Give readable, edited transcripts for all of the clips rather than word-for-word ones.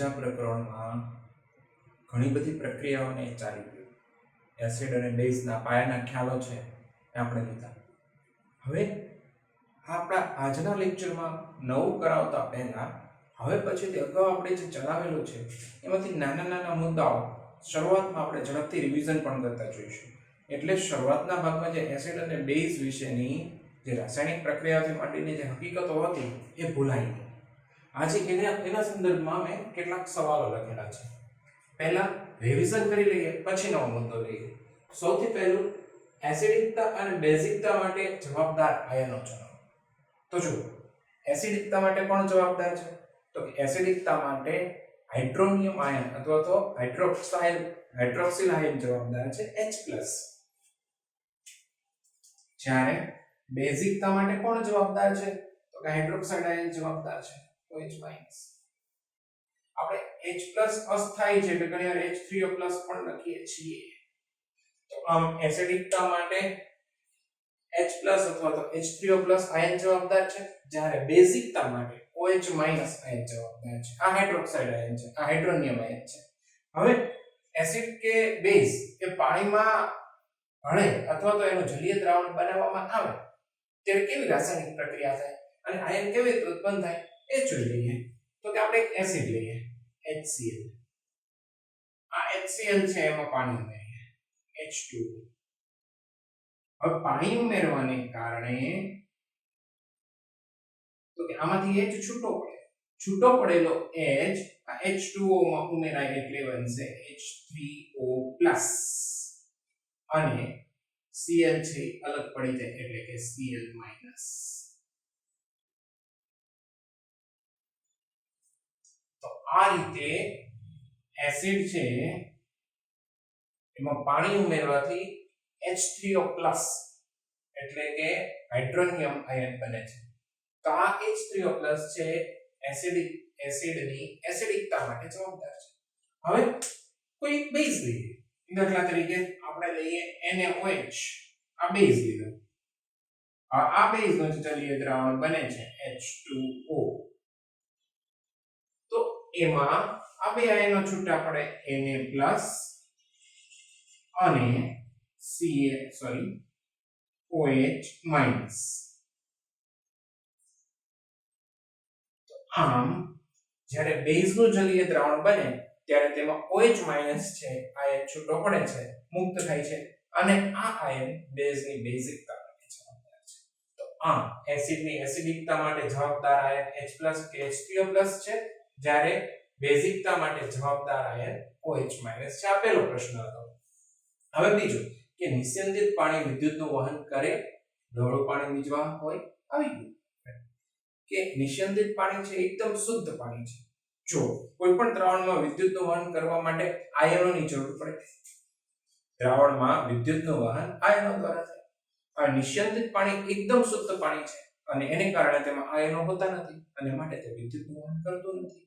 બીજા પ્રકરણમાં ઘણી બધી પ્રક્રિયાઓને ચાલી ગયું. એસિડ અને બેઝના પાયાના ખ્યાલો છે એ આપણે લીધા. હવે આપણા આજના લેક્ચરમાં નવું કરાવતા પહેલા હવે પછીથી અગાઉ આપણે જે ચલાવેલું છે એમાંથી નાના નાના મુદ્દાઓ શરૂઆતમાં આપણે ઝડપથી રિવિઝન પણ કરતા જોઈશું. એટલે શરૂઆતના ભાગમાં જે એસિડ અને બેઝ વિશેની જે રાસાયણિક પ્રક્રિયાઓથી માંડીને જે હકીકતો હતી એ ભૂલાઈ ગઈ. આજે એના સંદર્ભમાં મેં કેટલાક સવાલો લખેલા છે. પહેલા રિવિઝન કરી લઈએ, પછી નવો મુદ્દો લઈએ. સૌથી પહેલું, એસિડિકતા અને બેઝિકતા માટે જવાબદાર આયનો જણાવો. તો જુઓ, એસિડિકતા માટે કોણ જવાબદાર છે? તો કે એસિડિકતા માટે હાઇડ્રોનિયમ આયન અથવા તો હાઇડ્રોક્સિલ આયન જવાબદાર છે H+. જ્યારે બેઝિકતા માટે કોણ જવાબદાર છે? તો કે હાઇડ્રોક્સાઇડ આયન જવાબદાર છે OH-. આપણે H+ અસ્થાયી છે એટલે ઘણીવાર H3O+ પણ લખીએ છીએ. તો આમ એસિડિકતા માટે H+ અથવા તો H3O+ આયન જવાબદાર છે, જ્યારે બેઝિકતા માટે OH- આયન જવાબદાર છે. આ હાઇડ્રોક્સાઇડ આયન છે, આ હાઇડ્રોનિયમ આયન છે. હવે એસિડ કે બેઝ એ પાણીમાં ભળે અથવા તો એનું જલીય દ્રાવણ બનાવવામાં આવે ત્યારે કેવી રાસાયણિક પ્રક્રિયા થાય અને આયન કેવી રીતે ઉત્પન્ન થાય એ જોઈ લઈએ. તો કે આપણે એક એસિડ લઈએ HCl. આ HCl છે, એમાં પાણી ઉમેરીએ H2O. હવે પાણી ઉમેરવાને કારણે તો કે આમાંથી H છૂટો પડેલો H આ H2O માં ઉમેરાય એટલે બનશે H3O+ અને Cl છે અલગ પડી જાય એટલે કે Cl-. તો આ રીતે એસિડ છે એમાં પાણી ઉમેરવાથી H3O+ એટલે કે હાઇડ્રોનિયમ આયન બને છે. તો આ H3O+ છે એસિડની એસિડિકતા માટે જવાબદાર છે. હવે કોઈ બેઝ લઈએ. દાખલા તરીકે આપણે લઈએ NaOH. આ બેઝ લીધો. આ બેઝનું જલીય દ્રાવણ બને છે H2O. તો એમાં આ બે આયનો છૂટા પડે Na+ અને OH-. તો આમ જ્યારે બેઝનું જલીય દ્રાવણ બને ત્યારે તેમાં OH- છે આયન છૂટો પડે છે, મુક્ત થાય છે અને આ આયન બેઝની બેઝિકતા માટે જવાબદાર છે. તો આમ એસિડની એસિડિકતા માટે જવાબદાર આયન H+ કે H3O+ છે, જ્યારે બેઝિકતા માટે જવાબદાર આયન OH- છે. આ પહેલો પ્રશ્ન હતો. હવે બીજો કે નિસ્યંદિત પાણી વિદ્યુતનું વહન કરે, ઢોળું પાણી નિજવાહક હોય. આવી ગયું કે નિસ્યંદિત પાણી છે એકદમ શુદ્ધ પાણી છે. જો કોઈ પણ દ્રાવણમાં વિદ્યુતનું વહન કરવા માટે આયનોની જરૂર પડે. દ્રાવણમાં વિદ્યુતનું વહન આયનો દ્વારા થાય. આ નિસ્યંદિત પાણી એકદમ શુદ્ધ પાણી છે અને એને કારણે તેમાં આયનો હોતા નથી અને માટે તે વિદ્યુતનું વહન કરતું નથી.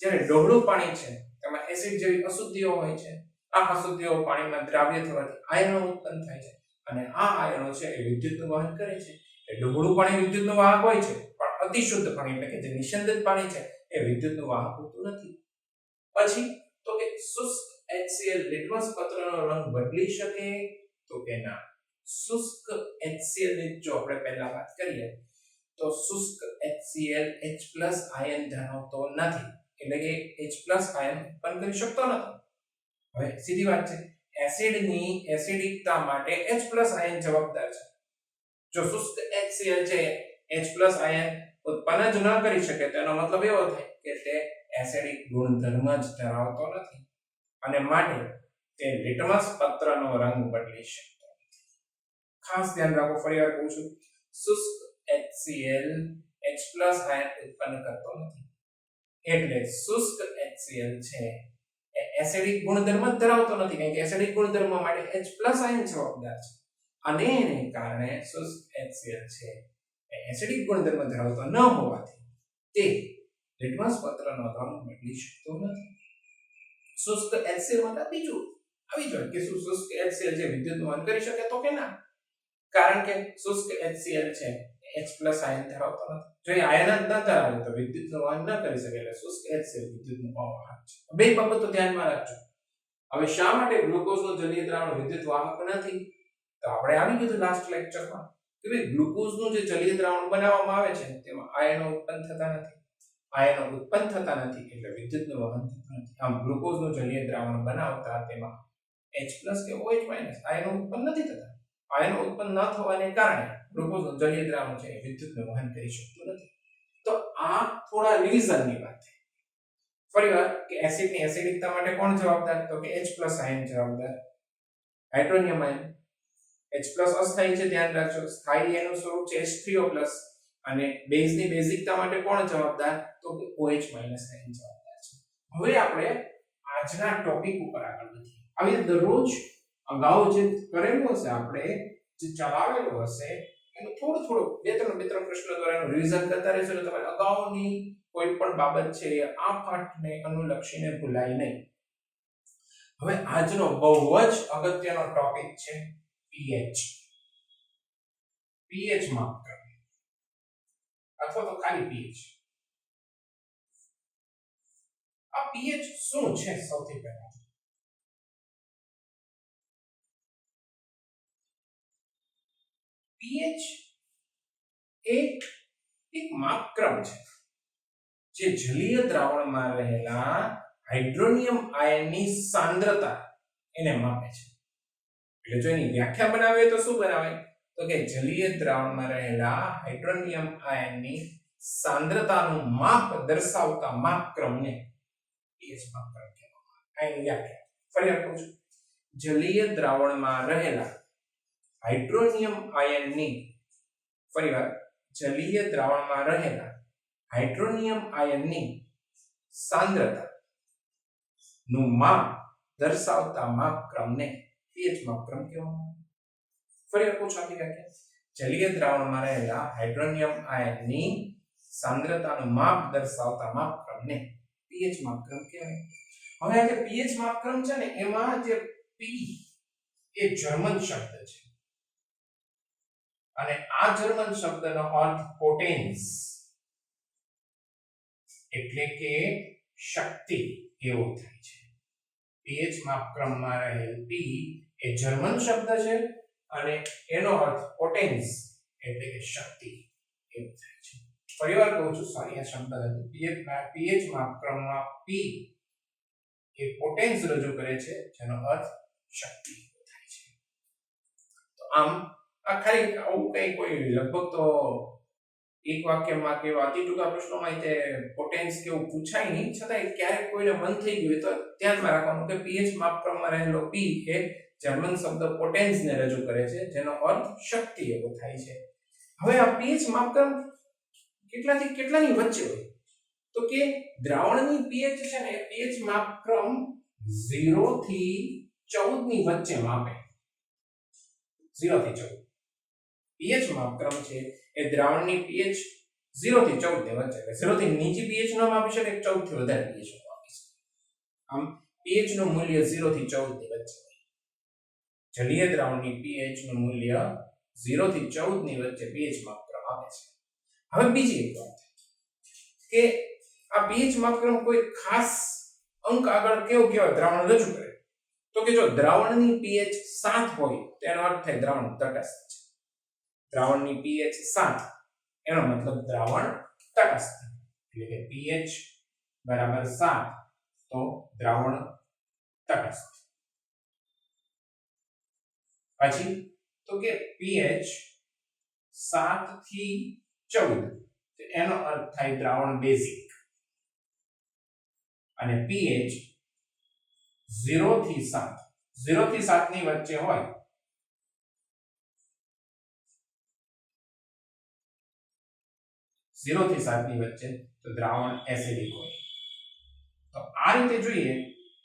જ્યારે ઢોળું પાણી છે તેમાં એસિડ જેવી અશુદ્ધિઓ હોય છે. આ અશુદ્ધિઓ પાણીમાં દ્રાવ્ય થવાથી આયનો ઉત્પન્ન થાય છે અને આ આયનો છે એ વિદ્યુતનું વહન કરે છે. એટલે ઢોળું પાણી વિદ્યુતનું વાહક હોય છે, પણ અતિ શુદ્ધ પાણી એટલે કે જે નિસ્યંદિત પાણી છે એ વિદ્યુતનું વાહક હોતું નથી. પછી તો કે શુષ્ક HCl લિટમસ પત્રનો રંગ બદલી શકે? તો કે ના. શુષ્ક HCl ની જો આપણે પહેલા વાત કરીએ તો શુષ્ક HCl H+ આયન ધરાવતો નથી, એટલે કે H+ આયન ઉત્પન્ન કરી શકતો નથી. હવે સીધી વાત છે, એસિડની એસિડિકતા માટે H+ આયન જવાબદાર છે. જો શુષ્ક HCl છે H+ આયન ઉત્પન્ન જ ન કરી શકે તો એનો મતલબ એવો થાય કે તે એસિડિક ગુણધર્મ જ ધરાવતો નથી અને માટે તે લિટમસ પત્રનો રંગ બદલી શકતો નથી. ખાસ ધ્યાન રાખો, ફરીવાર કહું છું, શુષ્ક HCl H+ આયન ઉત્પન્ન કરતો નથી. એટલે શુષ્ક HCl છે એ એસિડિક ગુણધર્મ જ ધરાવતો નથી, કારણ કે એસિડિક ગુણધર્મ માટે H+ આયન જવાબદાર છે અને એને કારણે શુષ્ક HCl છે એ એસિડિક ગુણધર્મ ધરાવતો ન હોવાથી તે લિટમસ પત્રનો રંગ બદલી શકતો નથી. શુષ્ક HCl માં બીજું આવી જાય કે શુષ્ક HCl જે વિદ્યુતનું વહન કરી શકે તો કે ના, કારણ કે શુષ્ક HCl છે H+ આયન ધરાવતો નથી. જો એ આયન જ ન ધરાવે તો વિદ્યુતનું વહન ન કરી શકે, એટલે શુષ્ક H છે વિદ્યુતનું અવાહક છે. બે બાબતો ધ્યાનમાં રાખજો. હવે શા માટે ગ્લુકોઝનું જલીય દ્રાવણ વિદ્યુત વાહક નથી? તો આપણે આવી કીધું લાસ્ટ લેક્ચરમાં કે ભાઈ ગ્લુકોઝનું જે જલીય દ્રાવણ બનાવવામાં આવે છે તેમાં આયનો ઉત્પન્ન થતા નથી. આયનો ઉત્પન્ન થતા નથી એટલે વિદ્યુતનું વહન થતું નથી. આમ ગ્લુકોઝનું જલીય દ્રાવણ બનાવતા તેમાં H+ કે OH- આયનો ઉત્પન્ન નથી થતા. આયનો ઉત્પન્ન ન થવાને કારણે ગ્લુકોઝનું જલીય દ્રાવણ છે વિદ્યુતનું વહન કરી શકતું નથી. તો આ થોડા રિવિઝનની વાત છે. ફરીવાર કે એસિડની એસિડિકતા માટે કોણ જવાબદાર? તો કે H+ આયન જવાબદાર. હાઇડ્રોનિયમ આયન H+ અસ્થાયી છે, ધ્યાન રાખજો. સ્થાયી એનું સ્વરૂપ છે H3O+ અને બેઝની બેઝિકતા માટે કોણ જવાબદાર? તો કે OH- આયન જવાબદાર છે. હવે આપણે આજના ટોપિક ઉપર આગળ વધીએ. આવી દરરોજ અગાઉ જે કરેલું હશે, આપણે જે ચલાવેલું હશે એનું થોડું બે ત્રણ પ્રશ્નો દ્વારા એનું રિવિઝન કરતા રહેશો એટલે તમારે અગાઉની કોઈ પણ બાબત છે આ પાઠને અનુલક્ષીને ભૂલાય નહીં. હવે આજનો બહુ જ અગત્યનો ટોપિક છે pH. pH માપન અથવા તો ખાલી pH. આ pH શું છે? સૌથી પહેલા pH એ એક માપક્રમ છે જે જલીય દ્રાવણમાં રહેલા હાઇડ્રોનિયમ આયનની સાંદ્રતા એને માપે છે. એટલે જો એની વ્યાખ્યા બનાવે તો શું બનાવે? તો કે જલીય દ્રાવણમાં રહેલા હાઇડ્રોનિયમ આયનની સાંદ્રતાનું માપ દર્શાવતા માપક્રમને pH માપક્રમ કહેવામાં આવે. આની વ્યાખ્યા ફરી આપું છું. જલીય દ્રાવણમાં રહેલા હાઇડ્રોનિયમ આયનની ફરીવાર જલીય દ્રાવણમાં રહેલા હાઇડ્રોનિયમ આયનની સાંદ્રતા નું માપ દર્શાવતા માપક્રમને pH માપક્રમ કહેવામાં આવે. ફરી આપું છું આની વ્યાખ્યા. જલીય દ્રાવણમાં રહેલા હાઇડ્રોનિયમ આયનની સાંદ્રતાનું માપ દર્શાવતા માપક્રમને pH માપક્રમ કહેવાય. હવે આ જે pH માપક્રમ છે ને એમાં જે P એ જર્મન શબ્દ છે અને આ જર્મન શબ્દનો અર્થ પોટેન્સ એટલે કે શક્તિ એવો થાય છે. pH માપક્રમમાં રહેલ P એ જર્મન શબ્દ છે અને એનો અર્થ પોટેન્સ એટલે કે શક્તિ એવો થાય છે. ફરીવાર કહું છું, સોરી આ શબ્દ હતો. pH માપક્રમમાં P એ પોટેન્સ રજૂ કરે છે જેનો અર્થ શક્તિ થાય છે. તો આમ આ ખાલી આવું કઈ કોઈ લગભગ તો એક વાક્યમાં કે અતિ ટૂંકા પ્રશ્નોમાં તે પોટેન્સ કેવું પૂછાય નહીં, છતાંય ક્યારેક કોઈને મન થઈ ગયું તો ધ્યાનમાં રાખવાનું કે pH માપક્રમમાં રહેલો P એ જર્મન શબ્દ પોટેન્સને રજૂ કરે છે જેનો અર્થ શક્તિ એવો થાય છે. હવે આ pH માપક્રમ કેટલાથી કેટલાની વચ્ચે હોય? તો કે દ્રાવણની pH છે ને pH માપક્રમ 0 થી 14 ની વચ્ચે માપે. 0 થી 14 pH માપક્રમ છે એ દ્રાવણની pH 0 થી 14 ની વચ્ચે, એટલે 0 થી નીચી pH નો માપી શકે, 14 થી વધારે pH નો માપી શકે. આમ pH નું મૂલ્ય 0 થી 14 ની વચ્ચે હોય. જલીય દ્રાવણની pH નું મૂલ્ય 0 થી 14 ની વચ્ચે pH માપક્રમ આપે છે. હવે બીજી એક વાત કે આ pH માપક્રમ કોઈ ખાસ અંક આગળ કેવો કહેવાય દ્રાવણ રજૂ કરે? તો કે જો દ્રાવણની pH 7 હોય તેનો અર્થ થાય દ્રાવણ તટસ્થ છે. દ્રાવણની pH 7 એનો મતલબ દ્રાવણ તટસ્થ, એટલે કે pH બરાબર 7 તો દ્રાવણ તટસ્થ. પછી તો કે pH 7 થી 14 એનો અર્થ થાય દ્રાવણ બેઝિક અને pH 0 થી 7 ની વચ્ચે હોય તો દ્રાવણ એસિડિક હોય. તો આ રીતે જોઈએ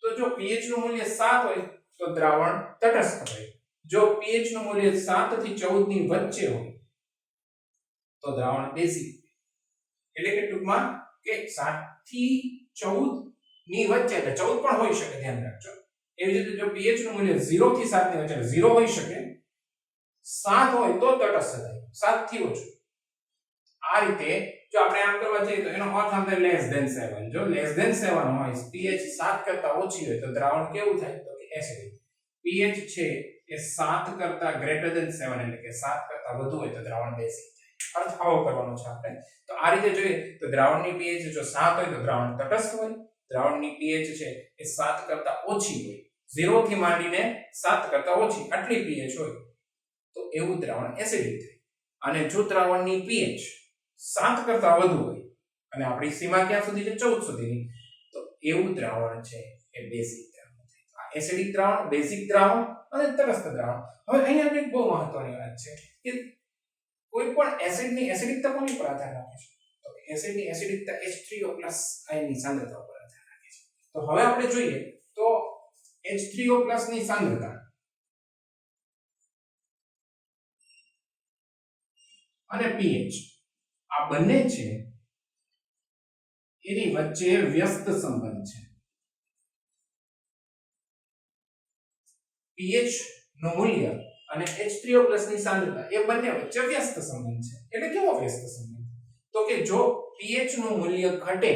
તો જો pH નું મૂલ્ય 7 હોય તો દ્રાવણ તટસ્થ હોય. જો pH નું મૂલ્ય 7 થી 14 ની વચ્ચે હોય તો દ્રાવણ બેઝિક. એટલે કે ટૂંકમાં કે 7 થી 14 ની વચ્ચે, એટલે 14 પણ હોઈ શકે, ધ્યાન રાખજો. એવી રીતે જો pH નું મૂલ્ય 0 થી 7 ની વચ્ચે, 0 હોઈ શકે, 7 હોય તો તટસ્થ થાય, 7 થી ઓછું આ રીતે જો આપણે આમ કરવા જઈએ તો એનો અર્થ આમ થાય લેસ ધેન 7. જો લેસ ધેન 7 હોય pH 7 કરતા ઓછી હોય તો દ્રાવણ કેવું થાય તો કે એસિડિક. pH છે એ 7 કરતા ગ્રેટર ધેન 7 એટલે કે 7 કરતા વધુ હોય તો દ્રાવણ બેઝિક થાય. અર્થ આવો કરવાનો છે આપણે. તો આ રીતે જોઈએ તો દ્રાવણની pH જો 7 હોય તો દ્રાવણ તટસ્થ હોય. દ્રાવણની pH છે એ 7 કરતા ઓછી હોય, 0 થી માંડીને 7 કરતા ઓછી આટલી pH હોય તો એવું દ્રાવણ એસિડિક થાય. અને જો દ્રાવણની pH 7 કરતા વધુ હોય અને આપણી સીમા ક્યાં સુધી છે 14 સુધીની તો એવું દ્રાવણ છે એ બેઝિક દ્રાવણ થાય. આ એસિડિક દ્રાવણ, બેઝિક દ્રાવણ અને તટસ્થ દ્રાવણ. હવે અહીંયા એક બહુ મહત્વની વાત છે કે કોઈ પણ એસિડની એસિડિકતા કોની પર આધાર રાખે છે તો એસિડની એસિડિકતા H3O+ આયનની સાંદ્રતા પર આધાર રાખે છે. તો હવે આપણે જોઈએ તો H3O+ ની સાંદ્રતા અને pH આ બંને છે એની વચ્ચે વ્યસ્ત સંબંધ છે. pH નું મૂલ્ય અને H3O+ ની સાંદ્રતા એ બંને વચ્ચે વ્યસ્ત સંબંધ છે. એટલે કેવો વ્યસ્ત સંબંધ તો કે જો pH નું મૂલ્ય ઘટે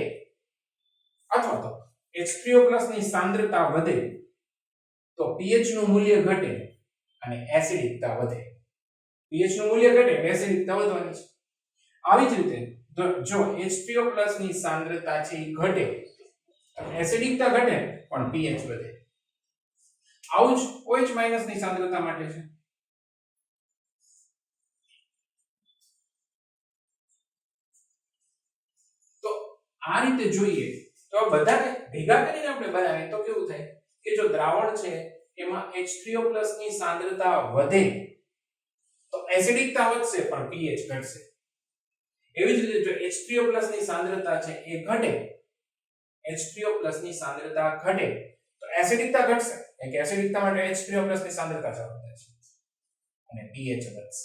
અથવા તો H3O+ ની સાંદ્રતા વધે તો pH નું મૂલ્ય ઘટે અને એસિડિકતા વધે. pH નું મૂલ્ય ઘટે એટલે એસિડિકતા વધવાની છે. આવી જ રીતે જો H3O+ ની સાંદ્રતા છે એ ઘટે એસિડિકતા ઘટે પણ pH વધે. આવું જ OH- ની સાંદ્રતા માટે છે. તો આ રીતે જોઈએ તો બધાને ભેગા કરીને આપણે બનાવીએ તો કેવું થાય કે જો દ્રાવણ છે એમાં H3O+ ની સાંદ્રતા વધે તો એસિડિકતા વધશે પણ pH ઘટશે. એવી જ રીતે જો H3O+ ની સાંદ્રતા છે એ ઘટે, H3O+ ની સાંદ્રતા ઘટે તો એસિડિકતા ઘટશે. એટલે એસિડિકતા માટે H3O+ ની સાંદ્રતા જવાબદાર છે અને pH વધશે.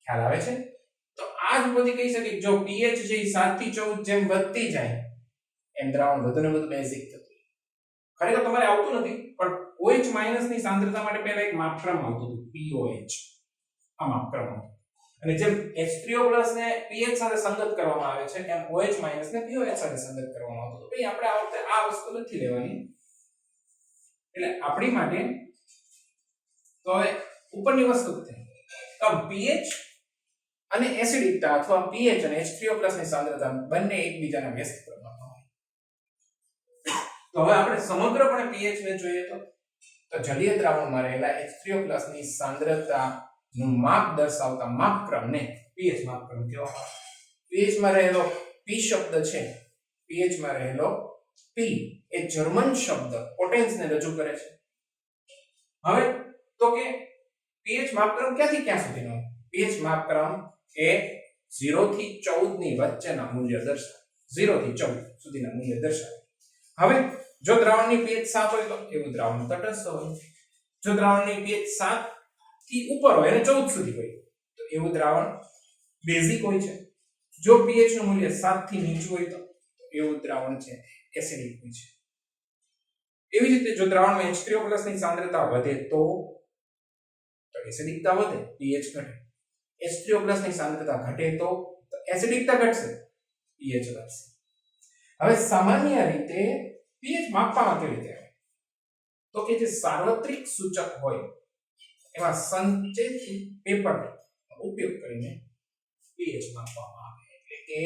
ખ્યાલ આવે છે? તો આ જ બધી કહી શકીએ જો pH છે એ 7 થી 14 જેમ વધતી જાય એમ દ્રાવણ વધુ ને વધુ બેઝિક થતું જાય. ખરેખર તમારે આવતું નથી પણ OH- ની સાંદ્રતા માટે પહેલા એક માપક્રમ આવતું હતું pOH. આ માપક્રમ હતો. અને જેમ H3O+ ને pH સાથે સંગત કરવામાં આવે છે એમ OH- ને pOH સાથે સંગત કરવામાં આવતું હતું. ભાઈ આપણે આ વખતે આ વસ્તુ નથી લેવાની. એટલે આપણી માટે તો હવે ઉપરની વસ્તુ છે તો pH અને એસિડિકતા અથવા pH અને H3O+ ની સાંદ્રતા બંને એકબીજાના વ્યસ્ત પ્રમાણમાં હોય. તો હવે આપણે સમગ્રપણે pH ને જોઈએ તો જલીય દ્રાવણમાં રહેલા H3O+ ની સાંદ્રતા નું માપ દર્શાવતા માપક્રમને pH માપક્રમ કહેવામાં આવે. pH માં રહેલો P શબ્દ છે, pH માં રહેલો P એ જર્મન શબ્દ પોટેન્સ ને રજૂ કરે છે. હવે તો કે pH માપક્રમ ક્યાંથી ક્યાં સુધીનો? pH માપક્રમ એ 0 થી 14 ની વચ્ચેના મૂલ્ય દર્શાવે. 0 થી 14 સુધીના મૂલ્ય દર્શાવે. હવે જો દ્રાવણની pH 7 હોય તો એવું દ્રાવણ તટસ્થ હોય. જો દ્રાવણની pH 7 થી ઉપર હોય અને 14 સુધી હોય તો એવું દ્રાવણ બેઝિક હોય છે. જો pH નું મૂલ્ય 7 થી નીચું હોય તો એવું દ્રાવણ છે એસિડિક હોય છે. એવી જ રીતે જો દ્રાવણમાં H3O+ ની સાંદ્રતા વધે તો એસિડિકતા વધે, pH ઘટે. H3O+ ની સાંદ્રતા ઘટે તો એસિડિકતા ઘટશે, pH વધશે. હવે સામાન્ય રીતે pH માપવામાં કેવી રીતે આવે તો કે જે સાર્વત્રિક સૂચક હોય એમાં સંચેતી પેપરનો ઉપયોગ કરીને pH માપવામાં આવે. એટલે કે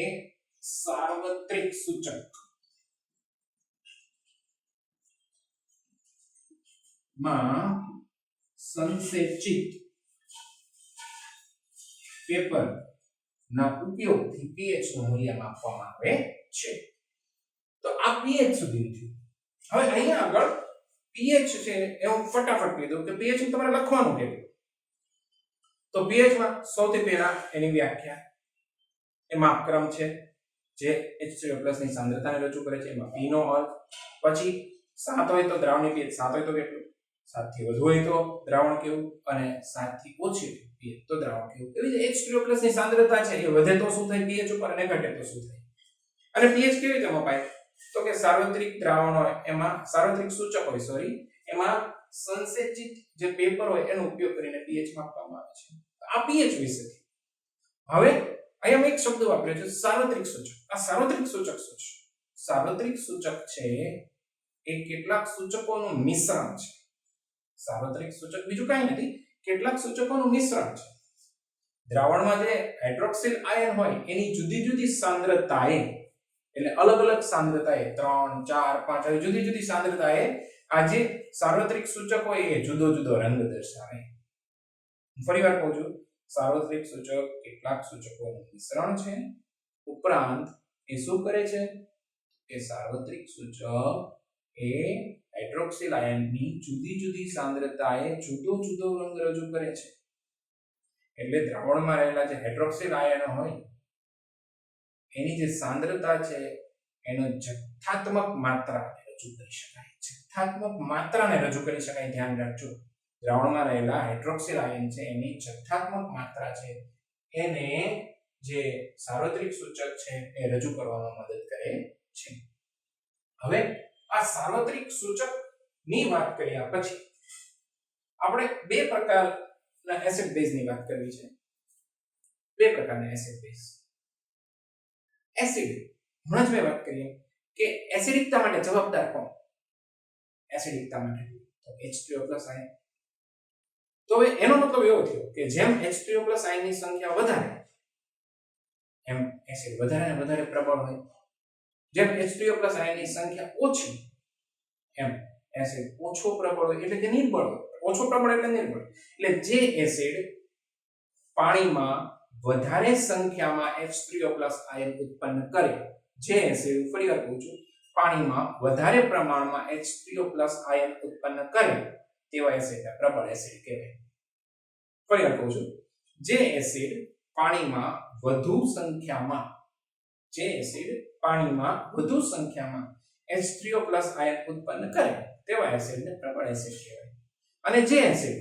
સાર્વત્રિક સૂચક માં સંસેચિત પેપર ના ઉપયોગથી pH નું મૂલ્ય માપવામાં આવે છે. તો આ pH સુધી છે. હવે અહીંયા આગળ pH છે એ હું ફટાફટ કહી દઉં કે pH તમારે લખવાનું છે. તો pH માં સૌથી પહેલા એની વ્યાખ્યા એ માપક્રમ છે જે H3O+ ની સાંદ્રતાને રજૂ કરે છે. એમાં P નો અર્થ, પછી 7 હોય તો દ્રાવણની pH 7 હોય તો કેટલું, 7 થી વધુ હોય તો દ્રાવણ કેવું અને 7 થી ઓછી pH તો દ્રાવણ કેવું. એવી રીતે H3O+ ની સાંદ્રતા છે એ વધે તો શું થાય pH ઉપર અને ઘટે તો શું થાય. અને pH કેવી રીતે મપાય તો કે સાર્વત્રિક દ્રાવણ હોય એમાં સાર્વત્રિક સૂચક હોય એમાં સંસેચિત જે પેપર હોય એનો ઉપયોગ કરીને pH માપવામાં આવે છે. આ pH વિશે. હવે અહીંયા મેં એક શબ્દ વાપર્યો છે સાર્વત્રિક સૂચક. આ સાર્વત્રિક સૂચક શું છે? સાર્વત્રિક સૂચક છે એ કેટલાક સૂચકોનું મિશ્રણ છે. સાર્વત્રિક સૂચક બીજું કાંઈ નથી, કેટલાક સૂચકોનું મિશ્રણ છે. દ્રાવણમાં જે હાઇડ્રોક્સિલ આયન હોય એની જુદી જુદી સાંદ્રતાએ, એટલે અલગ અલગ સાંદ્રતાએ 3 4 5 આવી જુદી જુદી સાંદ્રતાએ આ જે સાર્વત્રિક સૂચક હોય એ જુદો જુદો રંગ દર્શાવે. ફરીવાર કહું છું, સાર્વત્રિક સૂચક કેટલાક સૂચકોનું મિશ્રણ છે. ઉપરાંત એ શું કરે છે? એ સાર્વત્રિક સૂચક એ હાઇડ્રોક્સિલ આયનની જુદી જુદી સાંદ્રતાએ જુદો જુદો રંગ રજૂ કરે છે. એટલે દ્રાવણમાં રહેલા જે હાઇડ્રોક્સિલ આયનો હોય એની જે સાંદ્રતા છે એનો જથ્થાત્મક માત્રાને રજૂ કરી શકાય. જથ્થાત્મક માત્રાને રજૂ કરી શકાય. ધ્યાન રાખજો, દ્રાવણમાં રહેલા હાઇડ્રોક્સિલ આયન છે એની જથ્થાત્મક માત્રા છે એને જે સાર્વત્રિક સૂચક છે એ રજૂ કરવામાં મદદ કરે છે. હવે આ સાર્વત્રિક સૂચકની વાત કર્યા પછી આપણે બે પ્રકારના એસિડ બેઝની વાત કરવી છે. બે પ્રકારના એસિડ બેઝ. એસિડ, હમણાં જ મેં વાત કરી કે એસિડિકતા માટે જવાબદાર કોણ? એસિડિકતા માટે તો H2O+ આયન. તો હવે એનો મતલબ એવો થયો કે જેમ H2O+ આયનની સંખ્યા વધારે એમ એસિડ વધારે ને વધારે પ્રબળ હોય. જેમ H2O+ આયનની સંખ્યા ઓછી એમ એસિડ ઓછો પ્રબળ હોય, એટલે કે નિર્બળ હોય. ઓછો પ્રબળ એટલે નિર્બળ. એટલે જે એસિડ પાણીમાં વધારે સંખ્યામાં H3O+ આયન ઉત્પન્ન કરે, જે એસિડ, ફરીવાર કહું છું, પાણીમાં વધારે પ્રમાણમાં H3O+ આયન ઉત્પન્ન કરે તેવા એસિડને પ્રબળ એસિડ કહેવાય. ફરીવાર કહું છું, જે એસિડ પાણીમાં વધુ સંખ્યામાં H3O+ આયન ઉત્પન્ન કરે તેવા એસિડને પ્રબળ એસિડ કહેવાય. અને જે એસિડ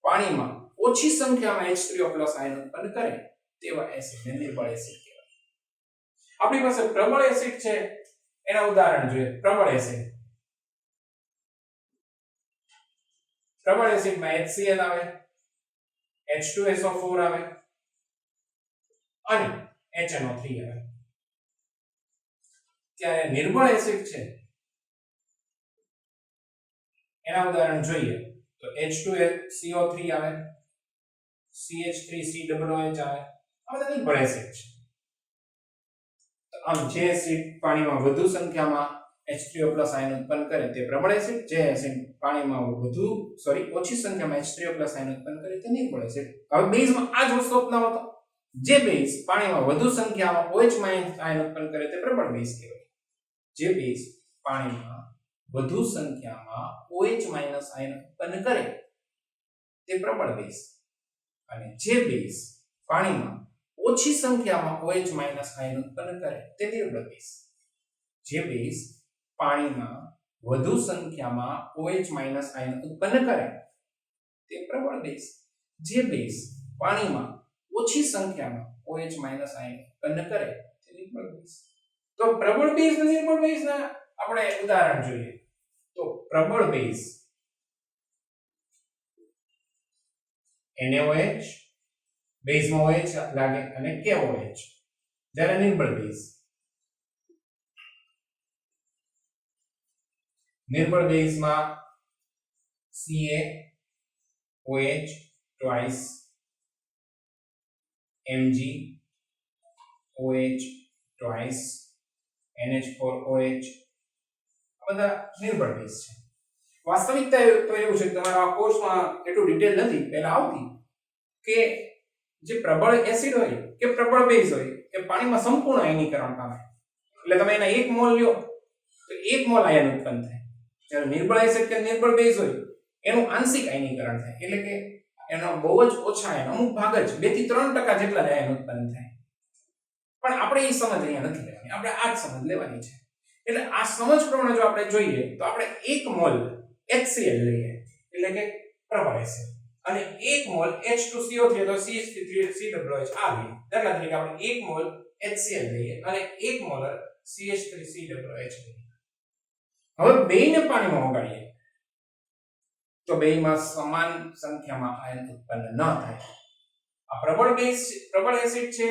પાણીમાં ઓછી સંખ્યામાં H3O+ આયન ઉત્પન્ન કરે તેવા એસિડને નિર્બળ એસિડ કહેવાય. આપણી પાસે પ્રબળ એસિડ છે એના ઉદાહરણ જોઈએ. પ્રબળ એસિડમાં HCl આવે, H2SO4 આવે અને HNO3 આવે. ત્યારે નિર્બળ એસિડ છે એના ઉદાહરણ જોઈએ તો H2CO3 આવે, CH3COOH આવે. આ બધા નિર્બળ એસિડ છે. તો આમ જે એસિડ પાણીમાં વધુ સંખ્યામાં H3O+ આયન ઉત્પન્ન કરે તે પ્રબળ એસિડ, જે એસિડ પાણીમાં ઓછી સંખ્યામાં H3O+ આયન ઉત્પન્ન કરે તે નિર્બળ એસિડ. હવે બેઝમાં આ જ વસ્તુ અપનાવો તો જે બેઝ પાણીમાં વધુ સંખ્યામાં OH- આયન ઉત્પન્ન કરે તે પ્રબળ બેઝ કહેવાય. જે બેઝ પાણીમાં વધુ સંખ્યામાં OH- આયન ઉત્પન્ન કરે તે પ્રબળ બેઝ, અને જે બેઝ પાણીમાં ઓછી સંખ્યામાં OH- આયન ઉત્પન્ન કરે તે નિર્બળ બેઝ. જે બેઝ પાણીમાં વધુ સંખ્યામાં OH- આયન ઉત્પન્ન કરે તે પ્રબળ બેઝ. જે બેઝ પાણીમાં ઓછી સંખ્યામાં OH- આયન ઉત્પન્ન કરે તે નિર્બળ બેઝ. તો પ્રબળ બેઝ અને નિર્બળ બેઝના આપણે ઉદાહરણ જોઈએ. તો પ્રબળ બેઝ NaOH, બેઝમાં OH લાગે અને KOH. જ્યારે નિર્બળ બેઝમાં CaOH twice, MgOH twice, NH4OH આ બધા નિર્બળ બેઝ છે. વાસ્તવિકતા તો એવું છે કે તમારા આ કોર્સમાં એટલું ડિટેલ નથી પહેલા આવતી કે જે પ્રબળ એસિડ હોય કે પ્રબળ બેઝ હોય એ પાણીમાં સંપૂર્ણ આયનીકરણ પામે. એટલે તમે એના 1 મોલ લ્યો તો 1 મોલ આયન ઉત્પન્ન થાય. જ્યારે નિર્બળ એસિડ કે નિર્બળ બેઝ હોય એનું આંશિક આયનીકરણ થાય, એટલે કે એનો બહુ જ ઓછા આયન, અમુક ભાગ જ 2 થી 3% જેટલા જ આયન ઉત્પન્ન થાય. પણ આપણે એ સમજ અહીંયા નથી લેવાની, આપણે આ જ સમજ લેવાની છે. એટલે આ સમજ પ્રમાણે જો આપણે જોઈએ તો આપણે 1 મોલ HCl લઈએ એટલે કે પ્રબળ એસિડ, અને 1 મોલ H2CO3 તો CH3COOH આ લઈએ. દાખલા તરીકે આપણે 1 મોલ HCl લઈએ અને 1 મોલર CH3COOH લઈએ. હવે બેયને પાણીમાં ઓગાળીએ તો બેયમાં સમાન સંખ્યામાં આયન ઉત્પન્ન ન થાય. આ પ્રબળ એસિડ છે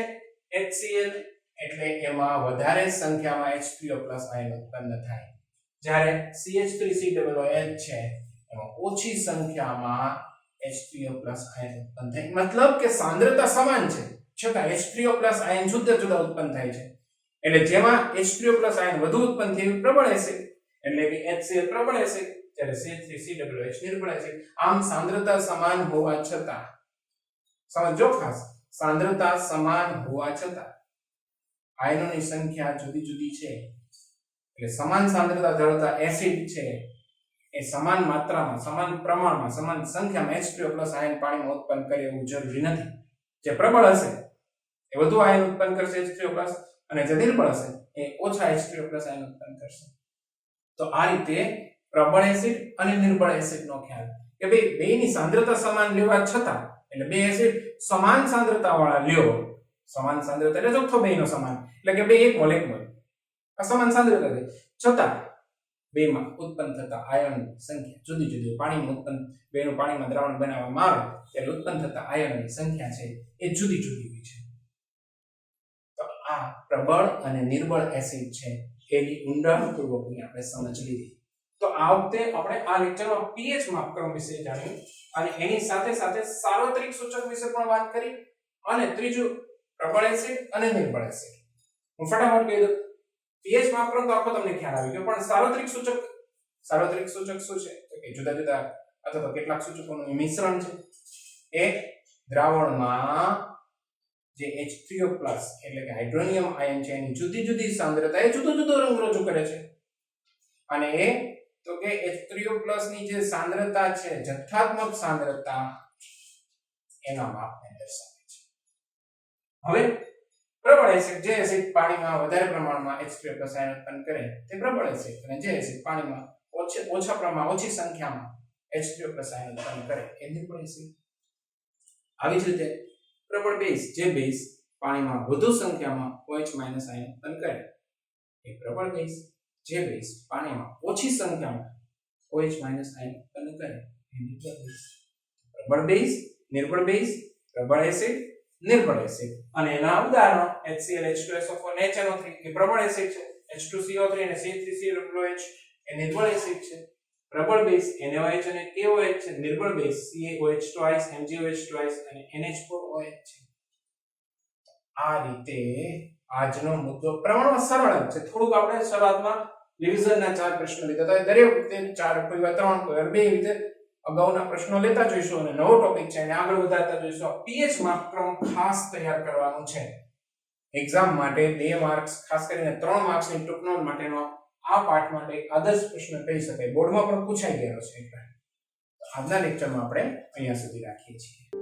HCl એટલે એમાં વધારે સંખ્યામાં H3O+ આયન ઉત્પન્ન થાય, જ્યારે CH3COOH છે એમાં ઓછી સંખ્યામાં H3O+ આયન ઉત્પન્ન થાય. મતલબ કે સાંદ્રતા સમાન છે છતાં H3O+ આયન જુદા જુદા ઉત્પન્ન થાય છે. એટલે જેમાં H3O+ આયન વધુ ઉત્પન્ન થાય એ પ્રબળ એસિડ એટલે કે HCl પ્રબળ એસિડ, જ્યારે CH3COOH નિર્બળ એસિડ. આમ સાંદ્રતા સમાન હોવા છતાં, સમજો ખાસ, સાંદ્રતા સમાન હોવા છતાં આયનોની સંખ્યા જુદી જુદી છે. એટલે સમાન સાંદ્રતા ધરાવતા એસિડ છે એ સમાન માત્રામાં, સમાન પ્રમાણમાં, સમાન સંખ્યામાં H3O+ આયન પાણીમાં ઉત્પન્ન કરે એવું જરૂરી નથી. જે પ્રબળ હશે એ વધુ આયન ઉત્પન્ન કરશે H3O+, અને જે નિર્બળ હશે એ ઓછા H3O+ આયન ઉત્પન્ન કરશે. તો આ રીતે પ્રબળ એસિડ અને નિર્બળ એસિડનો ખ્યાલ કે ભાઈ બેની સાંદ્રતા સમાન લેવા છતાં, એટલે બે એસિડ સમાન સાંદ્રતા વાળા લ્યો, સમાન સાંદ્રતા એટલે જથ્થો બેનો સમાન, એટલે કે બે 1 મોલ 1 મોલ આ સમાન સાંદ્રતા છે, છતાં બેમાં ઉત્પન્ન થતા આયનની સંખ્યા જુદી જુદી. પાણીમાં ઉત્પન્ન, બેનું પાણીમાં દ્રાવણ બનાવવામાં આવે ત્યારે ઉત્પન્ન થતા આયનની સંખ્યા છે એ જુદી જુદી હોય છે. તો આ પ્રબળ અને નિર્બળ એસિડ છે એની ઊંડાણપૂર્વકની આપણે સમજ લીધી. તો આ વખતે આપણે આ લેક્ચરમાં pH માપક્રમ વિશે જાણ્યું અને એની સાથે સાથે સાર્વત્રિક સૂચક વિશે પણ વાત કરી, અને ત્રીજું પ્રબળ એસિડ અને નિર્બળ એસિડ. હું ફટાફટ કહી દઉં. pH માપક્રમ તો આખો તમને ખ્યાલ આવી ગયો, પણ સાર્વત્રિક સૂચક શું છે? તો કે જુદા જુદા અથવા તો કેટલાક સૂચકોનું મિશ્રણ છે. એ દ્રાવણમાં જે H3O+ એટલે કે હાઇડ્રોનિયમ આયન છે એની જુદી જુદી સાંદ્રતા એ જુદો જુદો રંગ રજૂ કરે છે. અને એ તો કે H3O+ ની જે સાંદ્રતા છે, જથ્થાત્મક સાંદ્રતા, એના માપને દર્શાવે છે. હવે પ્રબળ એસિડ, જે એસિડ પાણીમાં વધારે પ્રમાણમાં H3O+ આયન ઉત્પન્ન કરે તે પ્રબળ એસિડ, અને જે એસિડ પાણીમાં ઓછા પ્રમાણમાં, ઓછી સંખ્યામાં H3O+ આયન ઉત્પન્ન કરે એ નિર્બળ એસિડ. આવી જ રીતે પ્રબળ બેઝ, જે બેઝ પાણીમાં વધુ સંખ્યામાં OH- આયન ઉત્પન્ન કરે એ પ્રબળ બેઝ, જે બેઝ પાણીમાં ઓછી સંખ્યામાં OH- આયન ઉત્પન્ન કરે એ નિર્બળ બેઝ. પ્રબળ બેઝ, નિર્બળ બેઝ, પ્રબળ એસિડ, નિર્બળ એસિડ. અને એના ઉદાહરણો HCl, H2SO4 અને HNO3 એ પ્રબળ એસિડ છે. H2CO3 અને CH3COOH એ નિર્બળ એસિડ છે. પ્રબળ બેઝ NaOH અને KOH છે. નિર્બળ base CaOH twice, MgOH twice અને NH4OH છે. આ રીતે આજનો મુદ્દો પ્રમાણમાં સરળ છે. થોડુંક આપણે શરૂઆતમાં ડિવિઝનના 4 પ્રશ્નો લીધા હતા. દરેક વખતે 4, કોઈ વાર 3, કોઈ વાર 2 રીતે અગાઉના પ્રશ્નો લેતા જોઈશું અને નવો ટોપિક છે એને આગળ વધારતા જોઈશું. pH માપક્રમ ખાસ તૈયાર કરવાનું છે એક્ઝામ માટે. 2 માર્ક્સ, ખાસ કરીને 3 માર્ક્સની ટૂંક નોંધ માટેનો આ પાઠ માટે એક આદર્શ પ્રશ્ન કહી શકાય. બોર્ડમાં પણ પૂછાઈ ગયો છે. આજના લેક્ચરમાં આપણે અહીંયા સુધી રાખીએ છીએ.